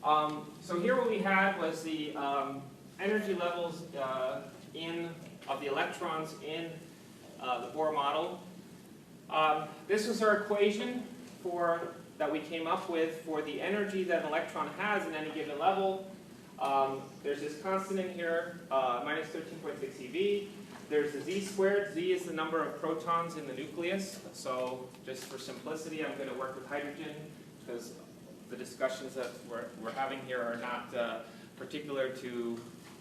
So here what we had was the energy levels of the electrons in the Bohr model. This was our equation that we came up with for the energy that an electron has in any given level. There's this constant in here, minus 13.6 eV. There's the z squared. Z is the number of protons in the nucleus. So just for simplicity, I'm going to work with hydrogen because the discussions that we're having here are not particular to,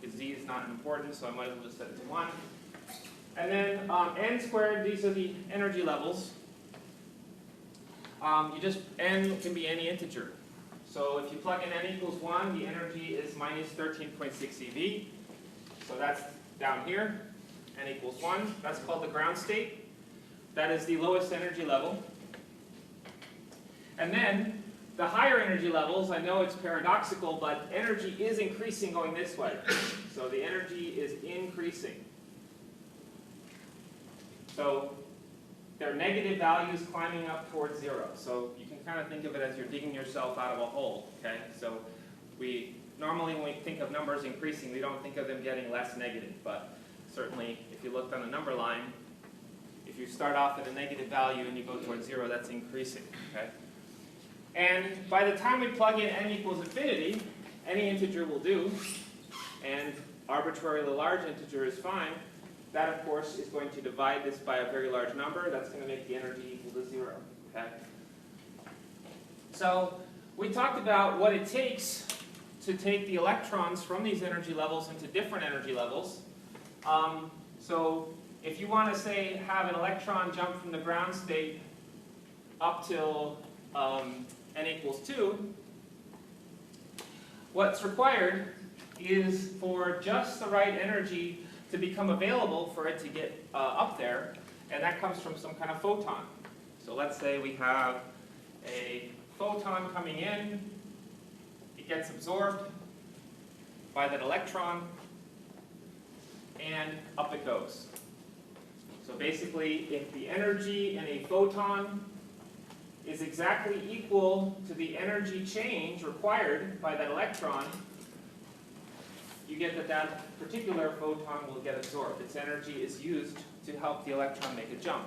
z is not important, so I might as well just set it to 1. And then n squared, these are the energy levels. N can be any integer. So if you plug in n equals 1, the energy is minus 13.6 eV. So that's down here, n equals 1. That's called the ground state. That is the lowest energy level. And then the higher energy levels, I know it's paradoxical, but energy is increasing going this way. So the energy is increasing. So they're negative values climbing up towards 0. So you can kind of think of it as you're digging yourself out of a hole. Okay? So normally when we think of numbers increasing, we don't think of them getting less negative. But certainly if you looked on the number line, if you start off at a negative value and you go towards 0, that's increasing. Okay? And by the time we plug in n equals infinity, any integer will do, and arbitrarily large integer is fine. That, of course, is going to divide this by a very large number. That's going to make the energy equal to 0. Okay? So we talked about what it takes to take the electrons from these energy levels into different energy levels. So if you want to, say, have an electron jump from the ground state up till n equals 2, what's required is for just the right energy to become available for it to get up there, and that comes from some kind of photon. So let's say we have a photon coming in, it gets absorbed by that electron, and up it goes. So basically, if the energy in a photon is exactly equal to the energy change required by that electron, you get that that particular photon will get absorbed. Its energy is used to help the electron make a jump.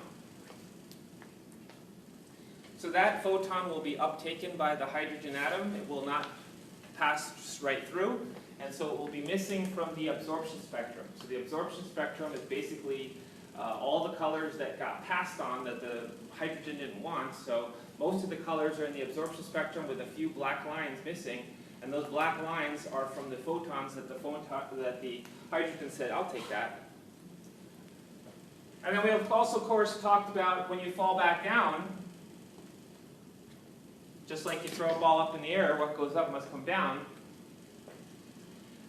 So that photon will be uptaken by the hydrogen atom. It will not pass right through, and so it will be missing from the absorption spectrum. So the absorption spectrum is basically all the colors that got passed on that the hydrogen didn't want. So most of the colors are in the absorption spectrum with a few black lines missing. And those black lines are from the photons that the hydrogen said, I'll take that. And then we have also, of course, talked about when you fall back down, just like you throw a ball up in the air, what goes up must come down.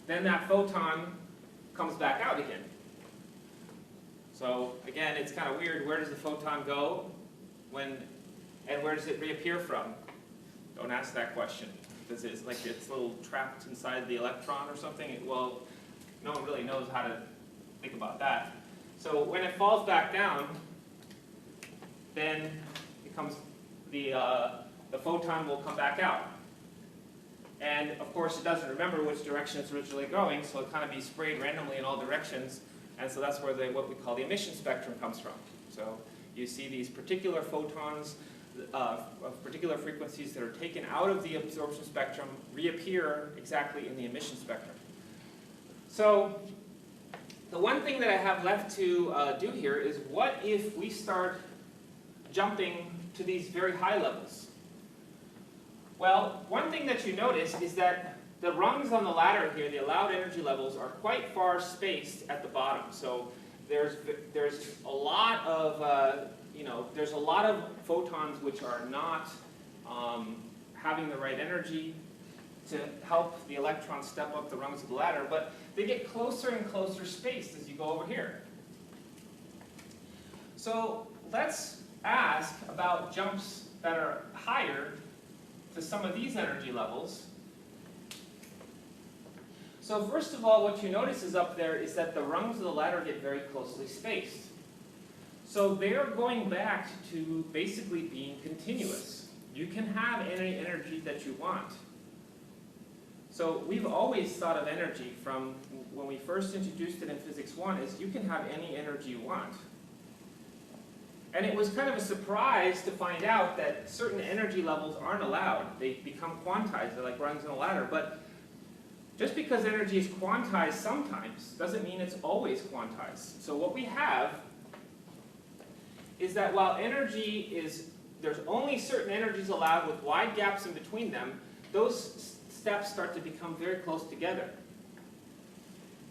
Then that photon comes back out again. So again, it's kind of weird. Where does the photon go and where does it reappear from? Don't ask that question. Because it's like it's a little trapped inside the electron or something. Well, no one really knows how to think about that. So when it falls back down, then it comes the photon will come back out. And of course, it doesn't remember which direction it's originally going, so it kind of be sprayed randomly in all directions. And so that's where what we call the emission spectrum comes from. So you see these particular photons of particular frequencies that are taken out of the absorption spectrum reappear exactly in the emission spectrum. So the one thing that I have left to do here is what if we start jumping to these very high levels? Well, one thing that you notice is that the rungs on the ladder here, the allowed energy levels, are quite far spaced at the bottom. So there's a lot of there's a lot of photons which are not having the right energy to help the electron step up the rungs of the ladder, but they get closer and closer spaced as you go over here. So let's ask about jumps that are higher to some of these energy levels. So first of all, what you notice is up there is that the rungs of the ladder get very closely spaced. So they're going back to basically being continuous. You can have any energy that you want. So we've always thought of energy from when we first introduced it in Physics 1 is you can have any energy you want. And it was kind of a surprise to find out that certain energy levels aren't allowed. They become quantized, they're like rungs on a ladder. But just because energy is quantized sometimes doesn't mean it's always quantized. So what we have is that while energy is, there's only certain energies allowed with wide gaps in between them, those steps start to become very close together.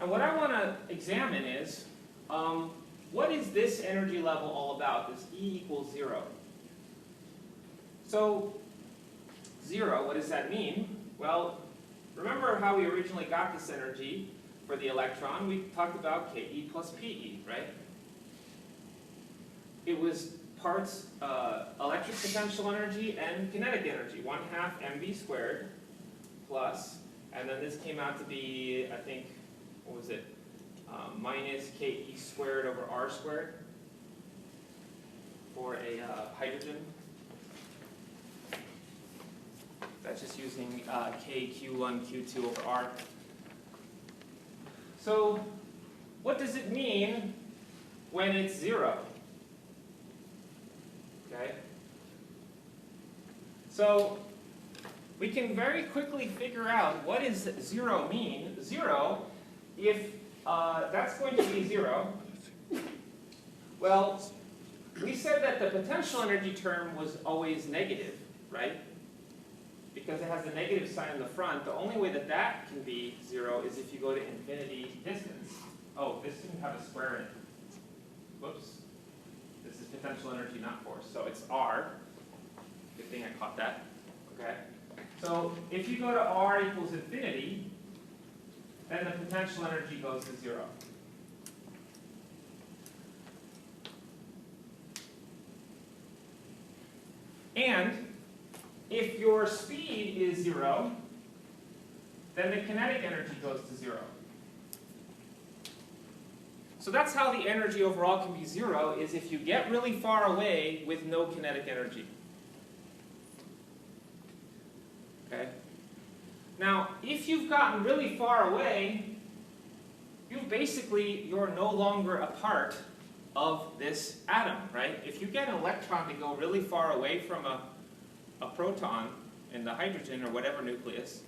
And what I want to examine is, what is this energy level all about, this E equals 0? So, 0, what does that mean? Well, remember how we originally got this energy for the electron? We talked about Ke plus Pe, right? It was parts electric potential energy and kinetic energy, 1/2 mv squared plus, and then this came out to be, I think, what was it? Minus Ke squared over r squared for a hydrogen. That's just using K Q1 Q2 over r. So what does it mean when it's 0? Okay. So we can very quickly figure out what does 0 mean. 0, if that's going to be 0, well, we said that the potential energy term was always negative, right? Because it has a negative sign in the front. The only way that that can be 0 is if you go to infinity distance. Oh, this didn't have a square in it. Whoops. This is potential energy, not force. So it's R. Good thing I caught that. Okay. So if you go to R equals infinity, then the potential energy goes to 0. And if your speed is 0, then the kinetic energy goes to 0. So that's how the energy overall can be 0, is if you get really far away with no kinetic energy. Okay? Now, if you've gotten really far away, you're no longer a part of this atom, right? If you get an electron to go really far away from a proton in the hydrogen or whatever nucleus,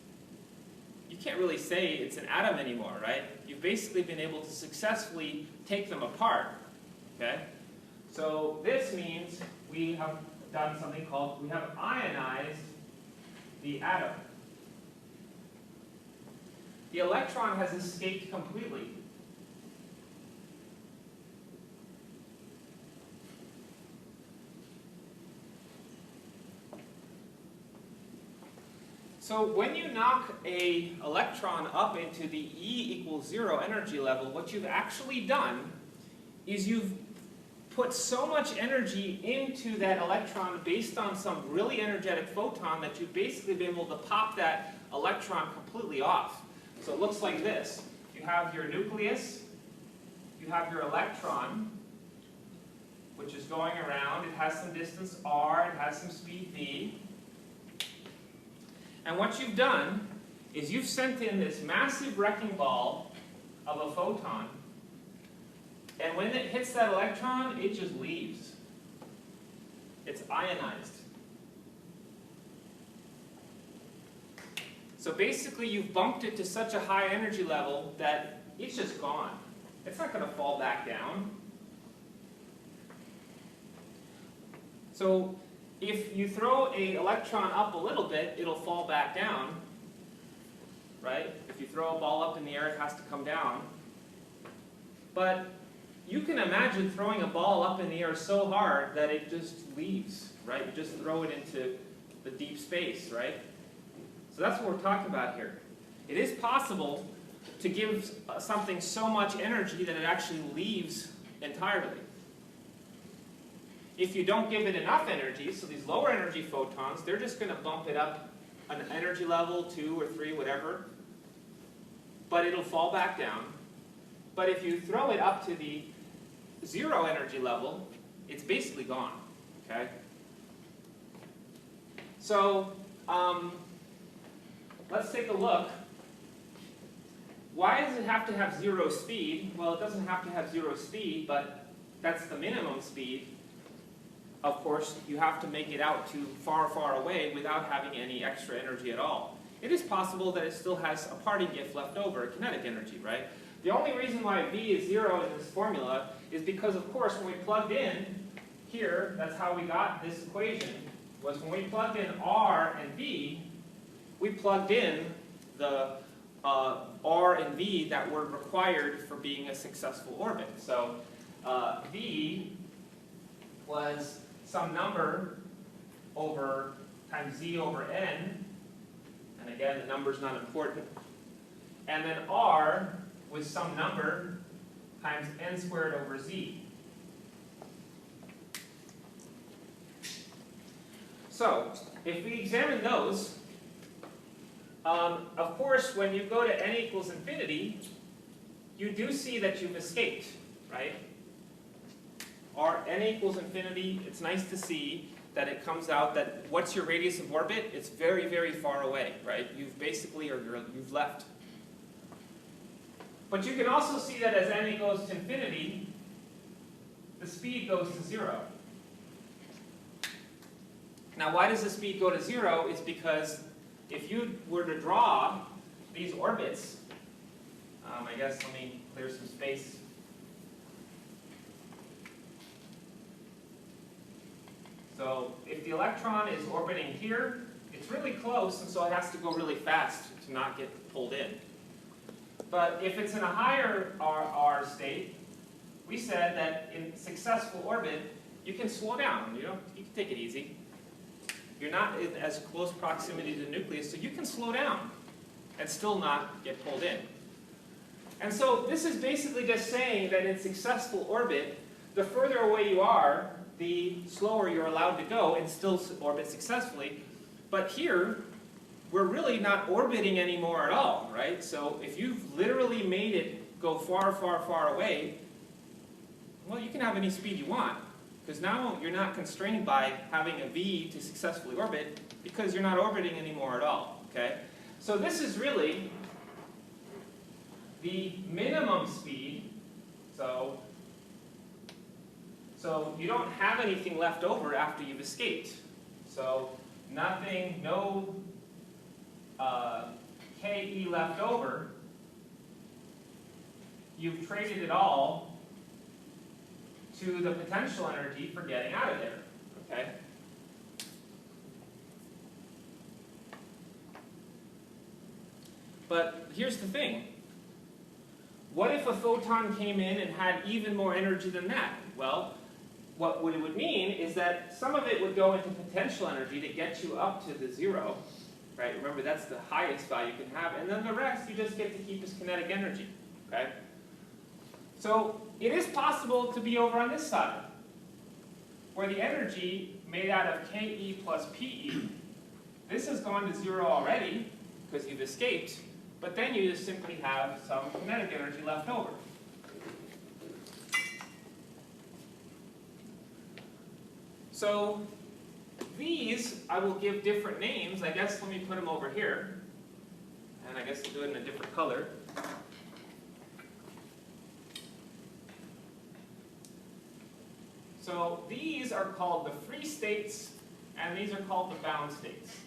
you can't really say it's an atom anymore, right? You've basically been able to successfully take them apart, okay? So this means we have done something called, we have ionized the atom. The electron has escaped completely. So when you knock an electron up into the E equals 0 energy level, what you've actually done is you've put so much energy into that electron based on some really energetic photon that you've basically been able to pop that electron completely off. So it looks like this. You have your nucleus, you have your electron, which is going around. It has some distance r, it has some speed v. And what you've done is you've sent in this massive wrecking ball of a photon, and when it hits that electron, it just leaves. It's ionized. So basically, you've bumped it to such a high energy level that it's just gone. It's not going to fall back down. So if you throw an electron up a little bit, it'll fall back down, right? If you throw a ball up in the air, it has to come down. But you can imagine throwing a ball up in the air so hard that it just leaves, right? You just throw it into the deep space, right? So that's what we're talking about here. It is possible to give something so much energy that it actually leaves entirely. If you don't give it enough energy, so these lower energy photons, they're just going to bump it up an energy level, 2 or 3, whatever, but it'll fall back down. But if you throw it up to the 0 energy level, it's basically gone, okay? So, let's take a look why does it have to have 0 speed? Well, it doesn't have to have 0 speed, but that's the minimum speed. Of course, you have to make it out to far, far away without having any extra energy at all. It is possible that it still has a parting gift left over, kinetic energy, right? The only reason why V is 0 in this formula is because, of course, when we plugged in here, that's how we got this equation, was when we plugged in R and V, we plugged in the R and V that were required for being a successful orbit. So V was some number over times Z over N, and again, the number's not important. And then R was some number times N squared over Z. So, if we examine those, of course, when you go to n equals infinity, you do see that you've escaped, right? N equals infinity, it's nice to see that it comes out that what's your radius of orbit? It's very, very far away, right? You've basically, you've left. But you can also see that as n goes to infinity, the speed goes to 0. Now, why does the speed go to 0? It's because if you were to draw these orbits, I guess let me clear some space. So if the electron is orbiting here, it's really close, and so it has to go really fast to not get pulled in. But if it's in a higher R state, we said that in successful orbit, you can slow down. You can take it easy. You're not in as close proximity to the nucleus, so you can slow down and still not get pulled in. And so this is basically just saying that in successful orbit, the further away you are, the slower you're allowed to go and still orbit successfully. But here, we're really not orbiting anymore at all, right? So if you've literally made it go far, far, far away, well, you can have any speed you want. Because now you're not constrained by having a V to successfully orbit because you're not orbiting anymore at all, okay? So this is really the minimum speed. So you don't have anything left over after you've escaped. So nothing, no KE left over. You've traded it all to the potential energy for getting out of there, okay? But here's the thing. What if a photon came in and had even more energy than that? Well, what it would mean is that some of it would go into potential energy to get you up to the 0, right? Remember, that's the highest value you can have, and then the rest you just get to keep as kinetic energy, okay? So it is possible to be over on this side, where the energy made out of KE plus PE, this has gone to 0 already because you've escaped, but then you just simply have some kinetic energy left over. So these I will give different names. I guess let me put them over here, and I guess I'll do it in a different color. So these are called the free states, and these are called the bound states.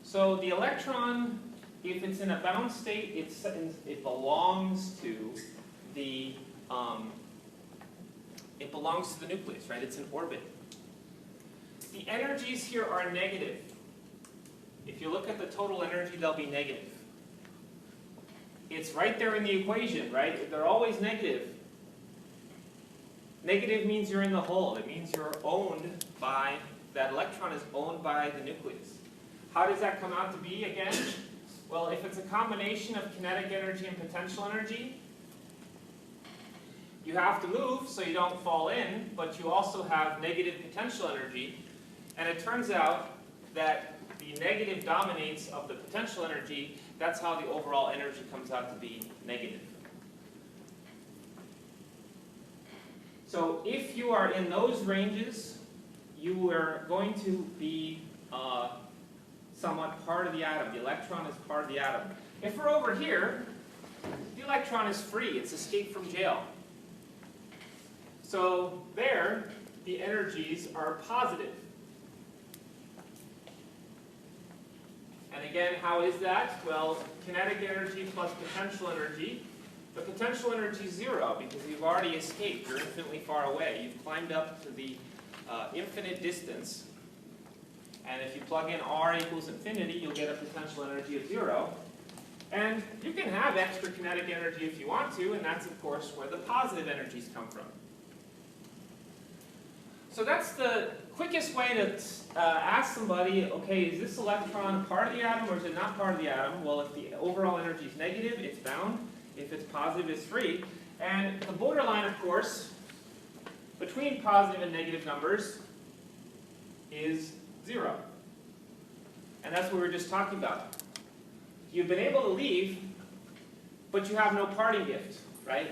So the electron, if it's in a bound state, it belongs to the nucleus, right? It's in orbit. The energies here are negative. If you look at the total energy, they'll be negative. It's right there in the equation, right? They're always negative. Negative means you're in the hole. It means you're owned by, that electron is owned by the nucleus. How does that come out to be again? Well, if it's a combination of kinetic energy and potential energy, you have to move so you don't fall in, but you also have negative potential energy. And it turns out that the negative dominates of the potential energy. That's how the overall energy comes out to be negative. So if you are in those ranges, you are going to be somewhat part of the atom. The electron is part of the atom. If we're over here, the electron is free. It's escaped from jail. So there, the energies are positive. And again, how is that? Well, kinetic energy plus potential energy. The potential energy is zero because you've already escaped. You're infinitely far away. You've climbed up to the infinite distance. And if you plug in R equals infinity, you'll get a potential energy of zero. And you can have extra kinetic energy if you want to, and that's, of course, where the positive energies come from. So that's the quickest way to ask somebody, okay, is this electron part of the atom or is it not part of the atom? Well, if the overall energy is negative, it's bound. If it's positive, it's free. And the borderline, of course, between positive and negative numbers is zero. And that's what we were just talking about. You've been able to leave, but you have no parting gift, right?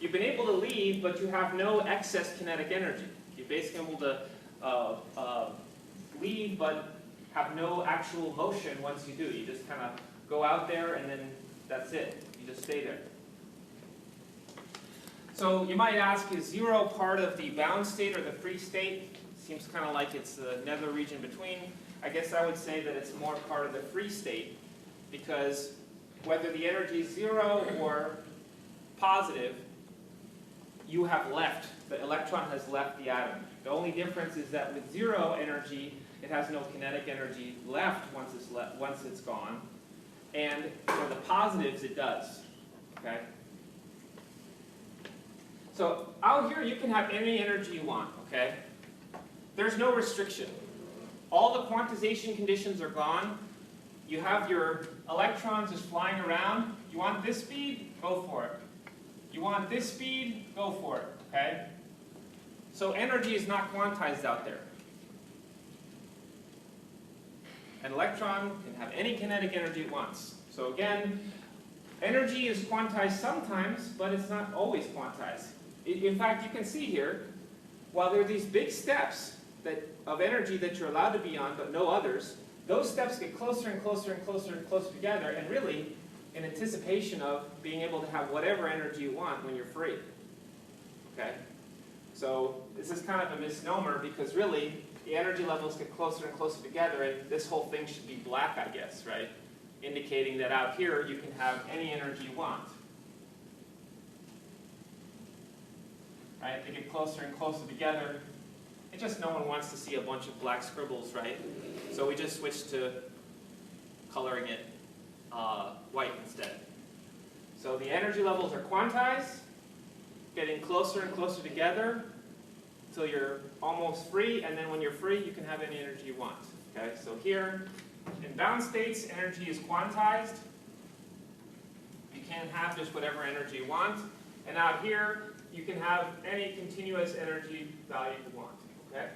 You've been able to leave, but you have no excess kinetic energy. You're basically able to leave, but have no actual motion once you do. You just kind of go out there, and then that's it. You just stay there. So you might ask, is zero part of the bound state or the free state? Seems kind of like it's the nether region between. I guess I would say that it's more part of the free state, because whether the energy is zero or positive, you have left. The electron has left the atom. The only difference is that with zero energy, it has no kinetic energy left once it's gone. And for the positives, it does. Okay? So out here, you can have any energy you want. Okay? There's no restriction. All the quantization conditions are gone. You have your electrons just flying around. You want this speed? Go for it. You want this speed? Go for it. Okay? So energy is not quantized out there. An electron can have any kinetic energy it wants. So again, energy is quantized sometimes, but it's not always quantized. In fact, you can see here, while there are these big steps of energy that you're allowed to be on, but no others, those steps get closer and closer and closer and closer together, and really in anticipation of being able to have whatever energy you want when you're free. Okay? So this is kind of a misnomer, because really the energy levels get closer and closer together, and this whole thing should be black, I guess, right? Indicating that out here you can have any energy you want. Right? They get closer and closer together. It's just no one wants to see a bunch of black scribbles, right? So we just switched to coloring it white instead. So the energy levels are quantized, getting closer and closer together until you're almost free, and then when you're free, you can have any energy you want. Okay? So here, in bound states, energy is quantized. You can have just whatever energy you want. And out here, you can have any continuous energy value you want. Okay?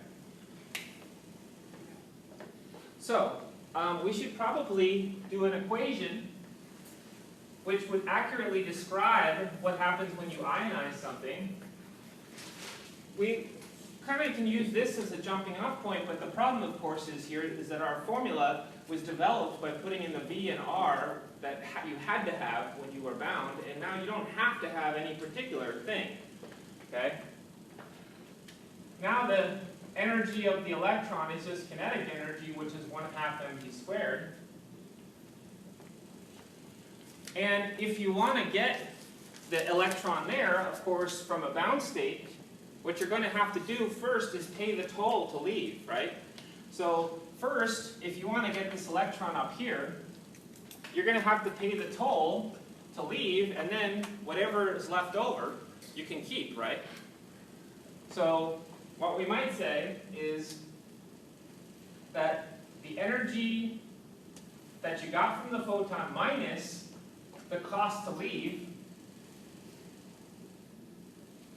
So, we should probably do an equation which would accurately describe what happens when you ionize something. We kind of can use this as a jumping off point, but the problem, of course, is that our formula was developed by putting in the V and R that you had to have when you were bound, and now you don't have to have any particular thing. Okay? Now the energy of the electron is just kinetic energy, which is 1/2 mg squared. And if you want to get the electron there, of course, from a bound state, what you're going to have to do first is pay the toll to leave, right? So first, if you want to get this electron up here, you're going to have to pay the toll to leave, and then whatever is left over, you can keep, right? So what we might say is that the energy that you got from the photon minus the cost to leave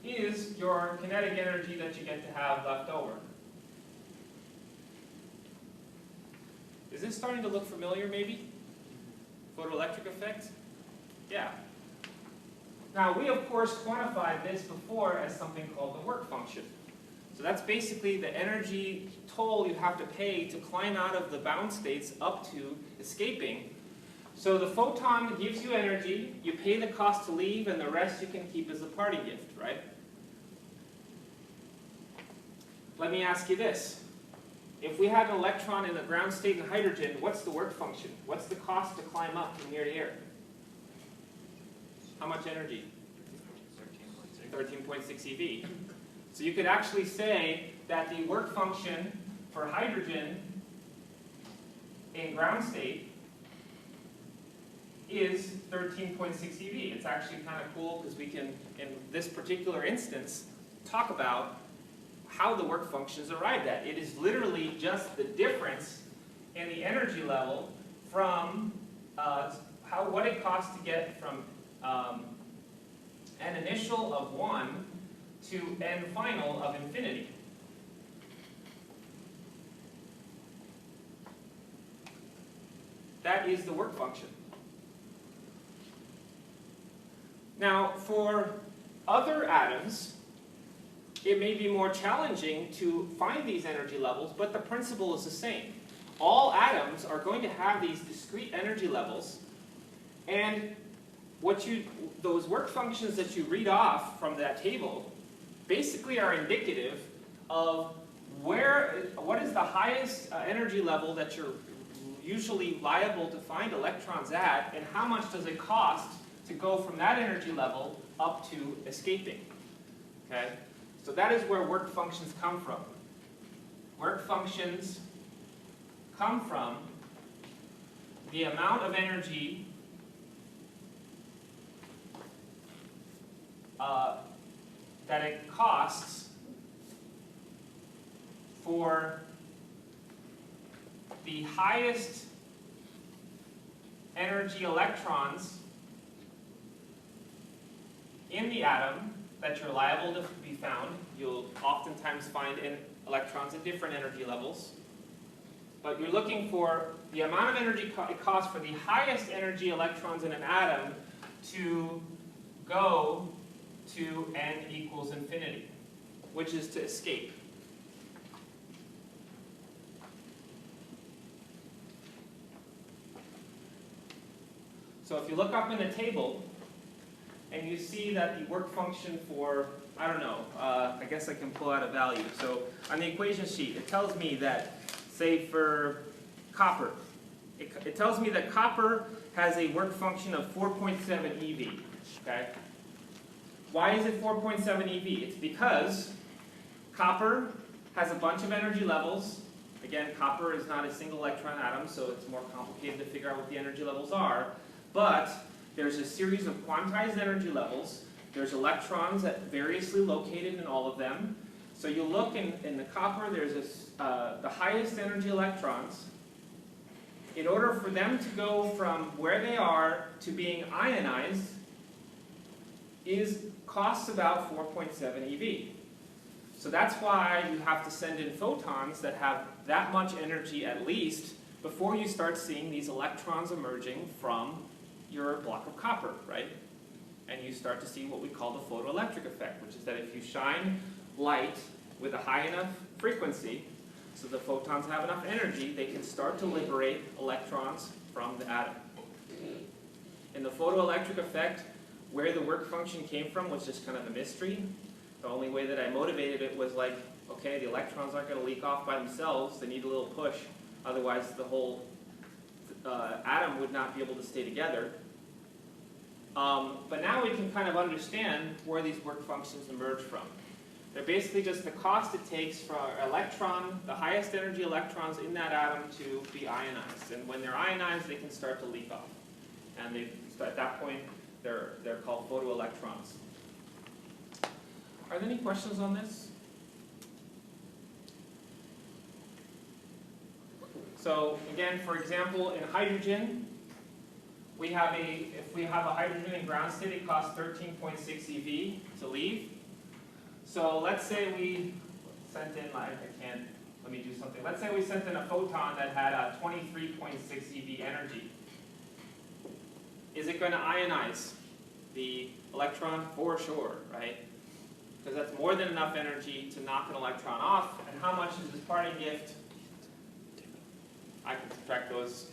is your kinetic energy that you get to have left over. Is this starting to look familiar, maybe? Photoelectric effect? Yeah. Now, we, of course, quantified this before as something called the work function. So that's basically the energy toll you have to pay to climb out of the bound states up to escaping. So the photon gives you energy, you pay the cost to leave, and the rest you can keep as a party gift, right? Let me ask you this. If we had an electron in the ground state in hydrogen, what's the work function? What's the cost to climb up from here to here? How much energy? 13.6 eV. So you could actually say that the work function for hydrogen in ground state is 13.6 eV. It's actually kind of cool because we can, in this particular instance, talk about how the work function is arrived at. It is literally just the difference in the energy level from what it costs to get from an initial of 1 to n final of infinity. That is the work function. Now, for other atoms, it may be more challenging to find these energy levels, but the principle is the same. All atoms are going to have these discrete energy levels, and those work functions that you read off from that table basically are indicative of what is the highest energy level that you're usually liable to find electrons at, and how much does it cost to go from that energy level up to escaping. Okay? So that is where work functions come from. Work functions come from the amount of energy that it costs for the highest energy electrons in the atom that you're liable to be found. You'll oftentimes find electrons at different energy levels. But you're looking for the amount of energy it costs for the highest energy electrons in an atom to go to n equals infinity, which is to escape. So if you look up in the table, and you see that the work function for, I don't know, I guess I can pull out a value. So on the equation sheet, it tells me that, say for copper, it tells me that copper has a work function of 4.7 eV, okay? Why is it 4.7 eV? It's because copper has a bunch of energy levels. Again, copper is not a single electron atom, so it's more complicated to figure out what the energy levels are. But there's a series of quantized energy levels. There's electrons that variously located in all of them. So you look in the copper, there's the highest energy electrons. In order for them to go from where they are to being ionized, costs about 4.7 eV. So that's why you have to send in photons that have that much energy at least before you start seeing these electrons emerging from your block of copper, right? And you start to see what we call the photoelectric effect, which is that if you shine light with a high enough frequency, so the photons have enough energy, they can start to liberate electrons from the atom. In the photoelectric effect, where the work function came from was just kind of a mystery. The only way that I motivated it was like, okay, the electrons aren't going to leak off by themselves, they need a little push, otherwise the whole atom would not be able to stay together. But now we can kind of understand where these work functions emerge from. They're basically just the cost it takes for an electron, the highest energy electrons in that atom, to be ionized. And when they're ionized, they can start to leak off. And at that point, they're called photoelectrons. Are there any questions on this? So again, for example, in hydrogen, if we have a hydrogen in ground state, it costs 13.6 eV to leave. So let's say we sent in, let me do something. Let's say we sent in a photon that had a 23.6 eV energy. Is it going to ionize the electron? For sure, right? because that's more than enough energy to knock an electron off. And how much is this parting gift? I can subtract those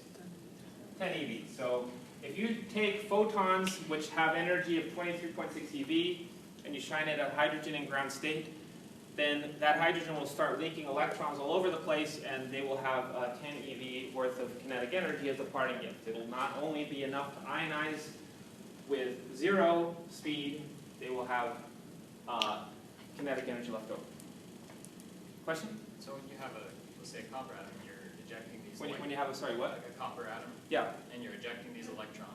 10 eV. So if you take photons which have energy of 23.6 eV and you shine it at hydrogen in ground state, then that hydrogen will start leaking electrons all over the place, and they will have 10 eV worth of kinetic energy as a parting gift. It will not only be enough to ionize with 0 speed, they will have kinetic energy left over. Question? So when you have let's say a copper atom, you're ejecting these When you have a, sorry, what? like a copper atom, Yeah. and you're ejecting these electrons,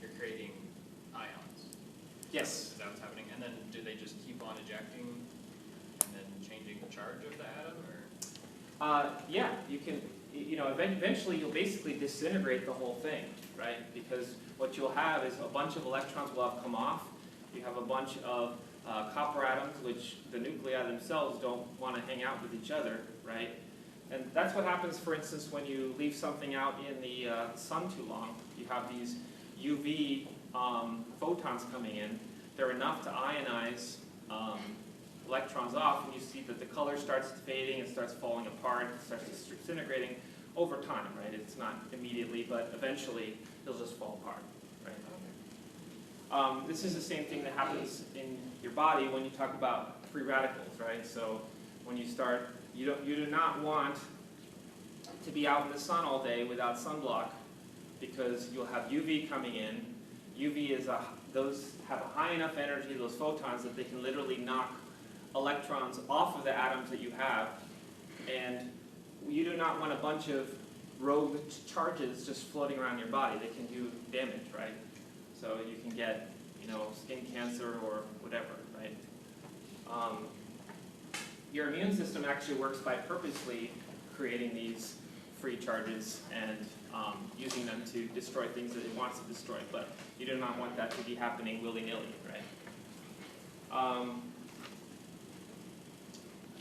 you're creating ions. Yes. Is that what's happening? And then do they just keep on ejecting and then changing the charge of the atom, or? Yeah, you can, eventually you'll basically disintegrate the whole thing, right? Because what you'll have is a bunch of electrons will have come off. You have a bunch of copper atoms, which the nuclei themselves don't want to hang out with each other, right? And that's what happens, for instance, when you leave something out in the sun too long. You have these UV photons coming in. They're enough to ionize electrons off, and you see that the color starts fading, it starts falling apart, it starts disintegrating over time, right? It's not immediately, but eventually it'll just fall apart, right? This is the same thing that happens in your body when you talk about free radicals, right? So when you start, you do not want to be out in the sun all day without sunblock, because you'll have UV coming in. UV is those have a high enough energy, those photons, that they can literally knock electrons off of the atoms that you have, and you do not want a bunch of rogue charges just floating around your body. They can do damage, right? So you can get, skin cancer or whatever, right? Your immune system actually works by purposely creating these free charges and using them to destroy things that it wants to destroy, but you do not want that to be happening willy-nilly, right?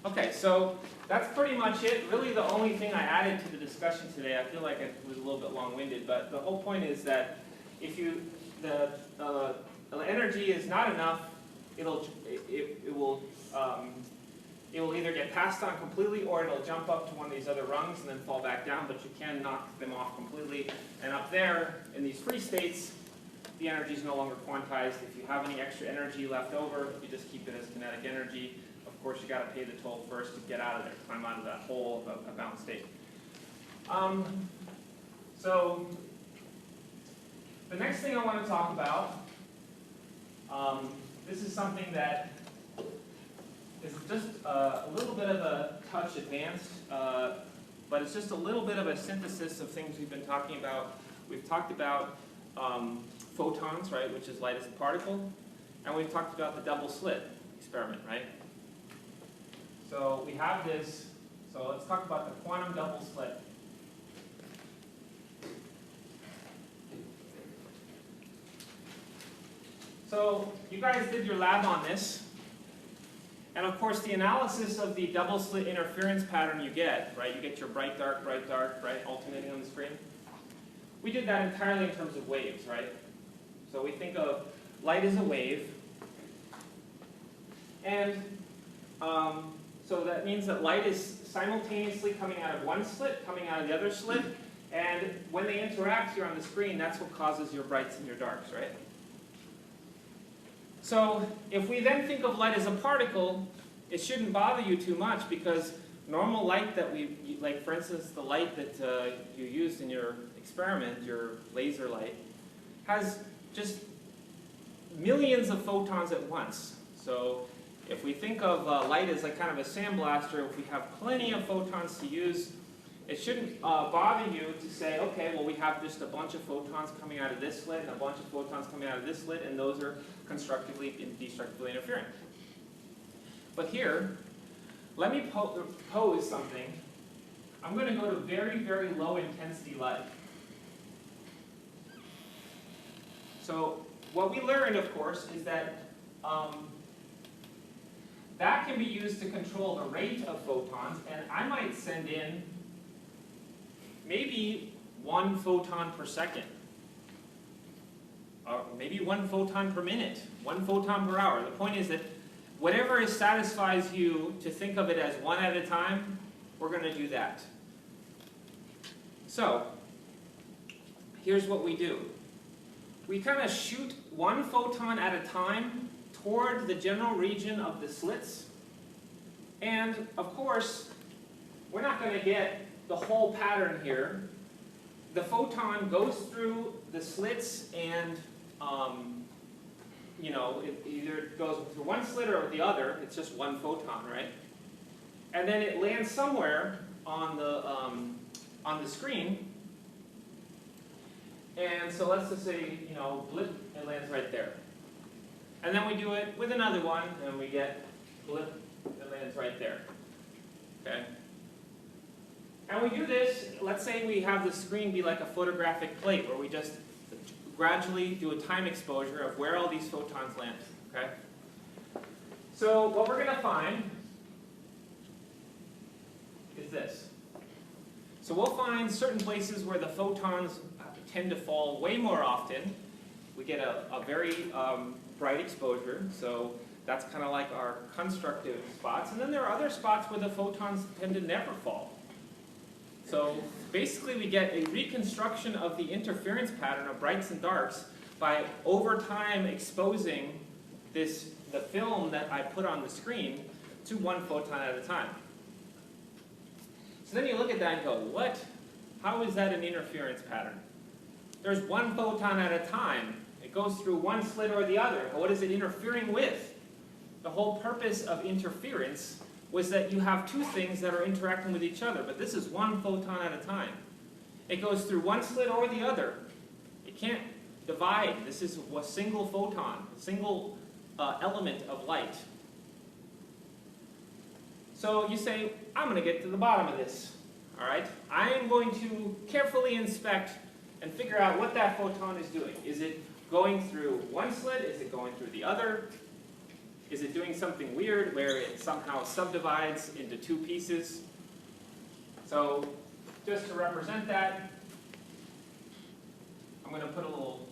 Okay, so that's pretty much it. Really the only thing I added to the discussion today, I feel like it was a little bit long-winded, but the whole point is that if the energy is not enough, it will either get passed on completely, or it'll jump up to one of these other rungs and then fall back down, but you can knock them off completely. And up there, in these free states, the energy is no longer quantized. If you have any extra energy left over, you just keep it as kinetic energy. Of course, you got to pay the toll first to get out of there, climb out of that hole of a bound state. So the next thing I want to talk about, this is something that is just a little bit of a touch advanced, but it's just a little bit of a synthesis of things we've been talking about. We've talked about photons, right, which is light as a particle, and we've talked about the double slit experiment, right? So we have this, so let's talk about the quantum double slit. So you guys did your lab on this. And of course, the analysis of the double slit interference pattern you get, right? You get your bright, dark, right, alternating on the screen. We did that entirely in terms of waves, right? So we think of light as a wave. And so that means that light is simultaneously coming out of one slit, coming out of the other slit. And when they interact here on the screen, that's what causes your brights and your darks, right? So if we then think of light as a particle, it shouldn't bother you too much, because normal light that like for instance the light that you used in your experiment, your laser light, has just millions of photons at once. So if we think of light as like kind of a sandblaster, if we have plenty of photons to use, it shouldn't bother you to say, okay, well we have just a bunch of photons coming out of this slit and a bunch of photons coming out of this slit, and those are constructively and destructively interfering. But here, let me pose something. I'm going to go to very, very low intensity light. So what we learned, of course, is that that can be used to control the rate of photons, and I might send in maybe 1 photon per second, or maybe 1 photon per minute, 1 photon per hour. The point is that whatever satisfies you to think of it as one at a time, we're going to do that. So, here's what we do. We kind of shoot one photon at a time toward the general region of the slits. And, of course, we're not going to get the whole pattern here. The photon goes through the slits and, you know, it either goes through one slit or the other. It's just one photon, right? And then it lands somewhere on the screen. And so let's just say, you know, blip, it lands right there. And then we do it with another one, and we get blip, it lands right there. Okay? And we do this, let's say we have the screen be like a photographic plate, where we just gradually do a time exposure of where all these photons land. Okay? So what we're going to find is this. So we'll find certain places where the photons tend to fall way more often. We get a very bright exposure, so that's kind of like our constructive spots. And then there are other spots where the photons tend to never fall. So basically we get a reconstruction of the interference pattern of brights and darks by over time exposing the film that I put on the screen to one photon at a time. So then you look at that and go, what? How is that an interference pattern? There's one photon at a time. It goes through one slit or the other. What is it interfering with? The whole purpose of interference was that you have two things that are interacting with each other, but this is one photon at a time. It goes through one slit or the other. It can't divide. This is a single photon, a single element of light. So you say, I'm going to get to the bottom of this. All right? I am going to carefully inspect and figure out what that photon is doing. Is it going through one slit? Is it going through the other? Is it doing something weird where it somehow subdivides into two pieces? So just to represent that, I'm going to put a little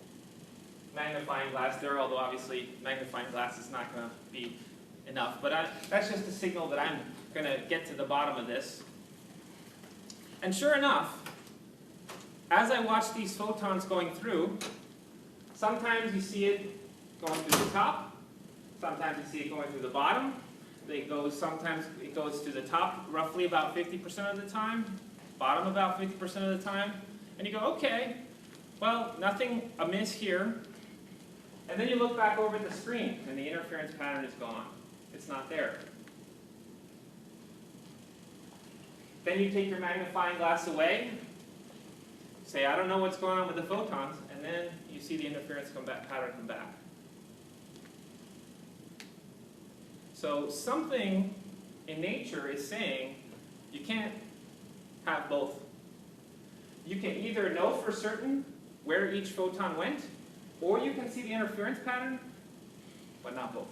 magnifying glass there, although obviously magnifying glass is not going to be enough. But that's just a signal that I'm going to get to the bottom of this. And sure enough, as I watch these photons going through, sometimes you see it going through the top, sometimes you see it going through the bottom. Sometimes it goes to the top roughly about 50% of the time, bottom about 50% of the time. And you go, okay, well, nothing amiss here. And then you look back over at the screen, and the interference pattern is gone. It's not there. Then you take your magnifying glass away, say, I don't know what's going on with the photons, and then you see the interference pattern come back. So something in nature is saying you can't have both. You can either know for certain where each photon went, or you can see the interference pattern, but not both.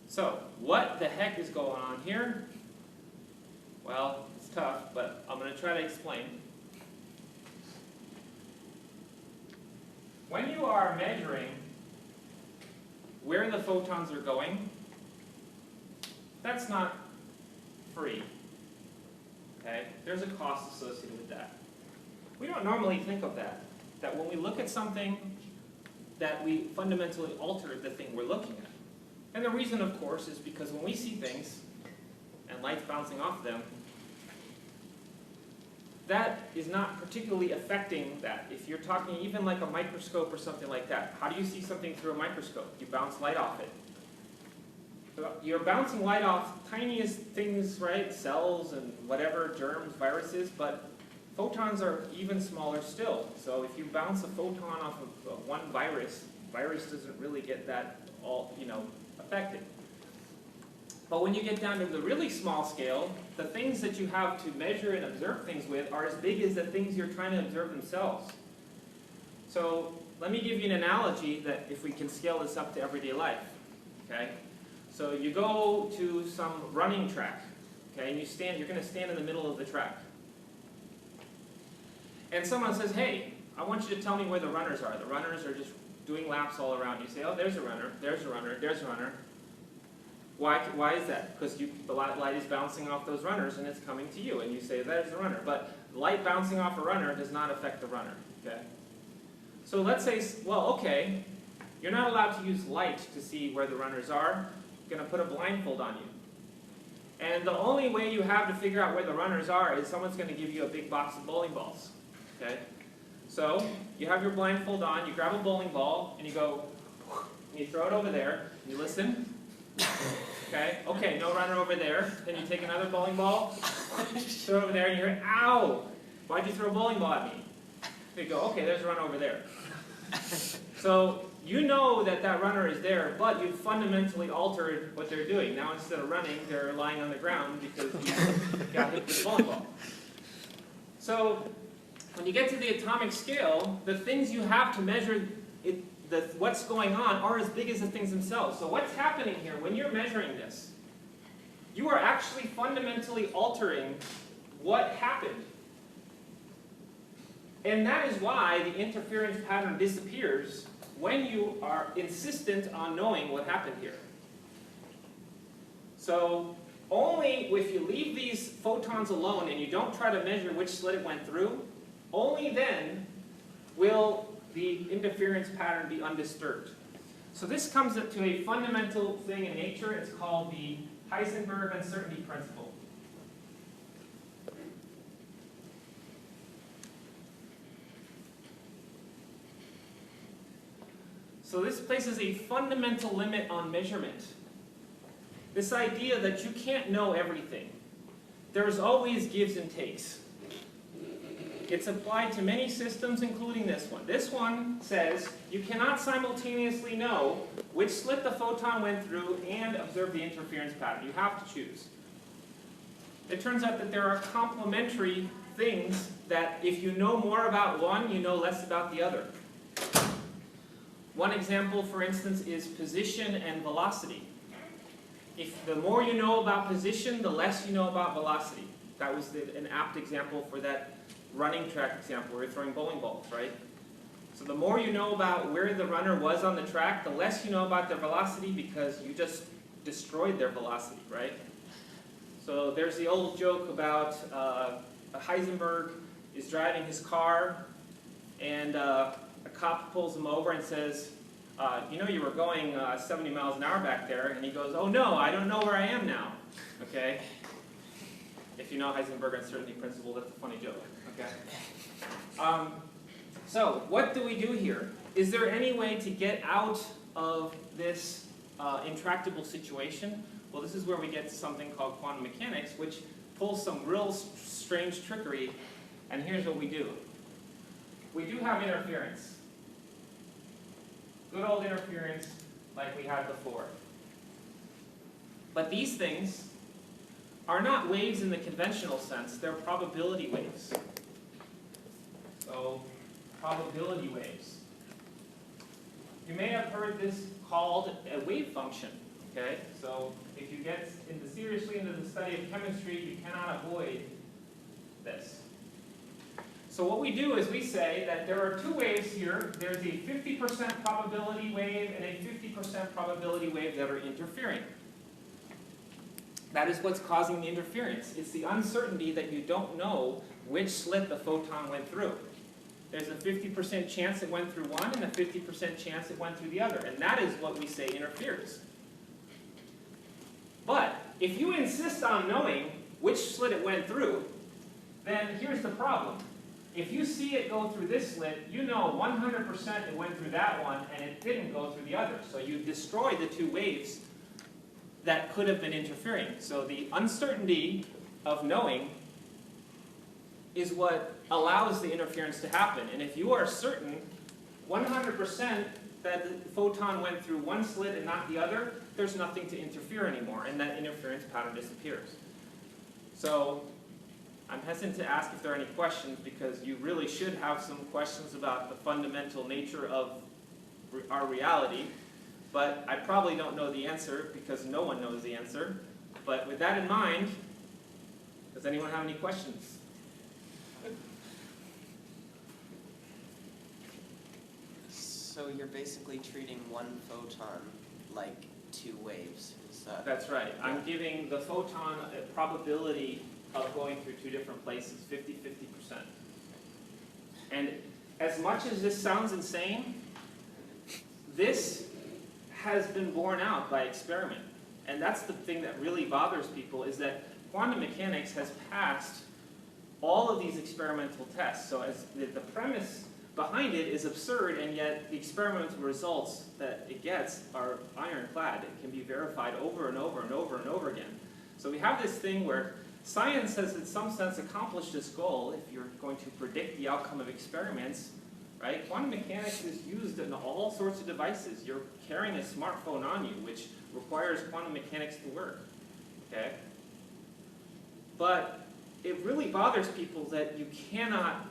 So, what the heck is going on here? Well, it's tough, but I'm going to try to explain. When you are measuring where the photons are going, that's not free. Okay? There's a cost associated with that. We don't normally think of that. That when we look at something, that we fundamentally alter the thing we're looking at. And the reason, of course, is because when we see things, and light's bouncing off them, that is not particularly affecting that. If you're talking even like a microscope or something like that, how do you see something through a microscope? You bounce light off it. So you're bouncing light off tiniest things, right? Cells and whatever, germs, viruses, but photons are even smaller still. So if you bounce a photon off of one virus doesn't really get that all, affected. But when you get down to the really small scale, the things that you have to measure and observe things with are as big as the things you're trying to observe themselves. So let me give you an analogy that if we can scale this up to everyday life. Okay? So you go to some running track, okay, and you're going to stand in the middle of the track. And someone says, hey, I want you to tell me where the runners are. The runners are just doing laps all around. You say, oh, there's a runner, there's a runner, there's a runner. Why is that? Because the light is bouncing off those runners and it's coming to you, and you say, there's the runner. But light bouncing off a runner does not affect the runner, okay? So let's say, well, okay, you're not allowed to use light to see where the runners are. You're going to put a blindfold on you. And the only way you have to figure out where the runners are is someone's going to give you a big box of bowling balls, okay? So you have your blindfold on, you grab a bowling ball, and you go, and you throw it over there, and you listen. Okay, no runner over there. Then you take another bowling ball, throw it over there, and you hear, ow! Why'd you throw a bowling ball at me? You go, okay, there's a runner over there. So you know that that runner is there, but you've fundamentally altered what they're doing. Now instead of running, they're lying on the ground because you got hit with a bowling ball. So when you get to the atomic scale, the things you have to measure what's going on are as big as the things themselves. So what's happening here, when you're measuring this, you are actually fundamentally altering what happened. And that is why the interference pattern disappears when you are insistent on knowing what happened here. So only if you leave these photons alone and you don't try to measure which slit it went through, only then will the interference pattern be undisturbed. So this comes up to a fundamental thing in nature. It's called the Heisenberg uncertainty principle. So this places a fundamental limit on measurement. This idea that you can't know everything. There's always gives and takes. It's applied to many systems, including this one. This one says you cannot simultaneously know which slit the photon went through and observe the interference pattern. You have to choose. It turns out that there are complementary things that if you know more about one, you know less about the other. One example, for instance, is position and velocity. If the more you know about position, the less you know about velocity. That was an apt example for that running track example where you're throwing bowling balls, right? So the more you know about where the runner was on the track, the less you know about their velocity because you just destroyed their velocity, right? So there's the old joke about Heisenberg is driving his car and a cop pulls him over and says, you know you were going 70 miles an hour back there, and he goes, oh no, I don't know where I am now, okay? If you know Heisenberg uncertainty principle, that's a funny joke, okay? So what do we do here? Is there any way to get out of this intractable situation? Well, this is where we get to something called quantum mechanics, which pulls some real strange trickery, and here's what we do. We do have interference. Good old interference like we had before. But these things are not waves in the conventional sense, they're probability waves. So, probability waves. You may have heard this called a wave function, okay? So, if you get seriously into the study of chemistry, you cannot avoid this. So what we do is we say that there are two waves here. There's a 50% probability wave and a 50% probability wave that are interfering. That is what's causing the interference. It's the uncertainty that you don't know which slit the photon went through. There's a 50% chance it went through one and a 50% chance it went through the other. And that is what we say interferes. But if you insist on knowing which slit it went through, then here's the problem. If you see it go through this slit, you know 100% it went through that one and it didn't go through the other. So you destroy the two waves that could have been interfering. So the uncertainty of knowing is what allows the interference to happen. And if you are certain 100% that the photon went through one slit and not the other, there's nothing to interfere anymore, and that interference pattern disappears. So I'm hesitant to ask if there are any questions because you really should have some questions about the fundamental nature of our reality. But I probably don't know the answer because no one knows the answer. But with that in mind, does anyone have any questions? So So you're basically treating one photon like two waves. Is that? That's right. I'm giving the photon a probability of going through two different places, 50-50%. And as much as this sounds insane, this has been borne out by experiment. And that's the thing that really bothers people, is that quantum mechanics has passed all of these experimental tests. So as the premise behind it is absurd, and yet the experimental results that it gets are ironclad. It can be verified over and over and over and over again. So we have this thing where science has in some sense accomplished this goal. If you're going to predict the outcome of experiments, right? Quantum mechanics is used in all sorts of devices. You're carrying a smartphone on you, which requires quantum mechanics to work, okay? But it really bothers people that you cannot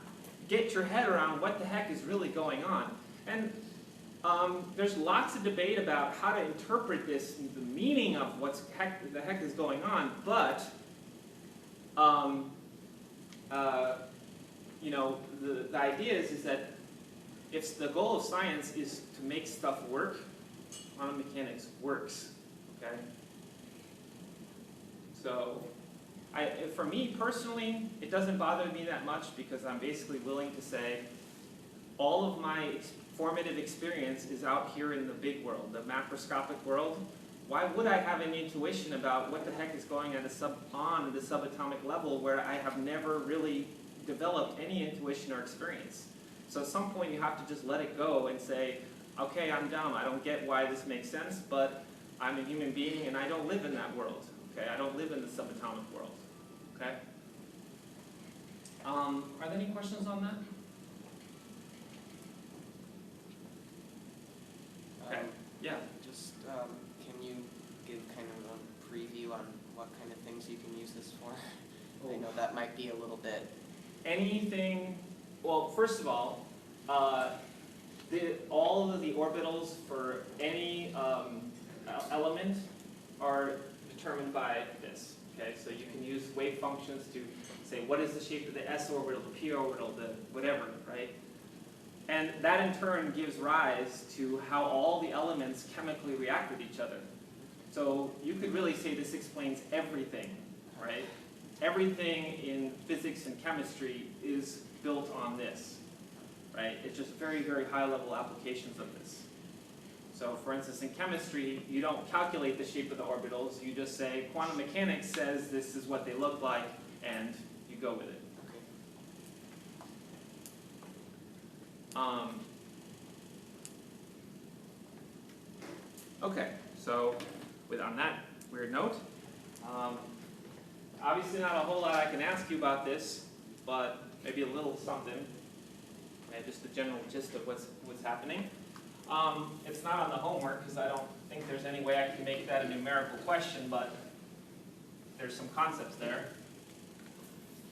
get your head around what the heck is really going on. And there's lots of debate about how to interpret this, the meaning of what the heck is going on, but you know, the idea is that if the goal of science is to make stuff work, quantum mechanics works, okay? So, for me personally, it doesn't bother me that much because I'm basically willing to say all of my formative experience is out here in the big world, the macroscopic world. Why would I have any intuition about what the heck is going on on the subatomic level where I have never really developed any intuition or experience? So at some point you have to just let it go and say, okay, I'm dumb, I don't get why this makes sense, but I'm a human being and I don't live in that world. Okay, I don't live in the subatomic world. Okay? Are there any questions on that? Okay. Yeah. Just can you give kind of a preview on what kind of things you can use this for? I know that might be a little bit. Anything. Well, first of all, all of the orbitals for any element are determined by this. Okay, so you can use wave functions to say what is the shape of the s orbital, the p orbital, the whatever, right? And that in turn gives rise to how all the elements chemically react with each other. So you could really say this explains everything, right? Everything in physics and chemistry is built on this, right? It's just very, very high-level applications of this. So for instance, in chemistry, you don't calculate the shape of the orbitals. You just say, quantum mechanics says this is what they look like, and you go with it. Okay, so on that weird note, obviously not a whole lot I can ask you about this, but maybe a little something, okay, just the general gist of what's happening. It's not on the homework because I don't think there's any way I can make that a numerical question, but there's some concepts there.